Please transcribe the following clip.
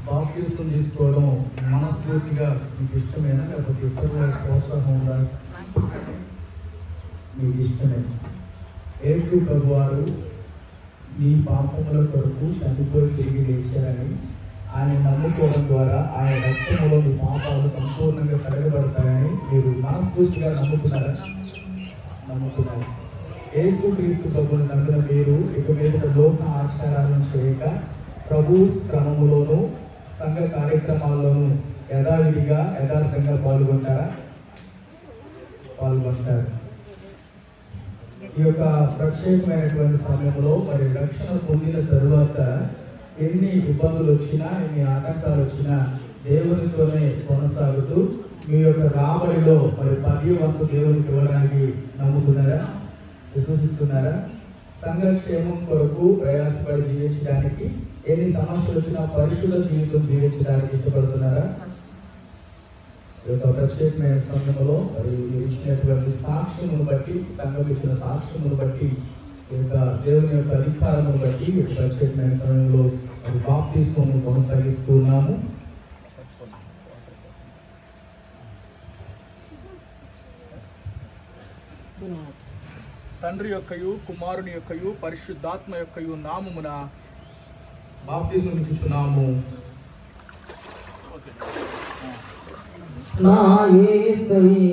Baptism తీసుకోవడం మనస్ఫూర్తిగా మీకు ఇష్టమేనా, లేకపోతే ఇతరుల ప్రోత్సాహం ఉందా? మీకు ఇష్టమే. యేసు ప్రభువారు మీ పాపముల కొరకు చనిపోయి తిరిగి లేచారని ఆయన నమ్ముకోవడం ద్వారా ఆయన రక్తములో మీ పాపాలు సంపూర్ణంగా కడగబడతాయని మీరు మనస్ఫూర్తిగా నమ్ముతున్నారా? నమ్ముతున్నారు. యేసు క్రీస్తు ప్రభువుని నమ్మిన మీరు ఇక మీద లోక ఆచారాలను చేయక ప్రభు క్రమములోను సంఘ కార్యక్రమాల్లోనూ యథార్థంగా పాల్గొంటారు. ఈ యొక్క ప్రత్యేకమైనటువంటి సమయంలో మరి రక్షణ పొందిన తరువాత ఎన్ని ఇబ్బందులు వచ్చినా, ఎన్ని ఆటంకాలు వచ్చినా దేవునితోనే కొనసాగుతూ మీ యొక్క రాబడిలో మరి 10వ వంతు దేవునికి ఇవ్వడానికి నమ్ముతున్నారా, విశ్వసిస్తున్నారా? సంఘక్షేమం కొరకు ప్రయాసపడి జీవించడానికి, ఎన్ని సమస్యలు వచ్చినా పరిశుద్ధ జీవితం జీవించడానికి ఇష్టపడుతున్నారా? ఈ యొక్క ప్రత్యేకమైన సమయంలో మరి ఇచ్చినటువంటి సాక్ష్యమును బట్టి, సంఘం ఇచ్చిన సాక్ష్యమును బట్టి, ఈ యొక్క దేవుని యొక్క అధికారమును బట్టి ఈ ప్రత్యేకమైన సమయంలో మరి బాప్టిజం కొనసాగిస్తున్నాము. తండ్రి యొక్కయు కుమారుని యొక్కయు పరిశుద్ధాత్మ యొక్కయు నామమున బాప్టిజం ఇచ్చుచున్నాము. నా యేసయ్య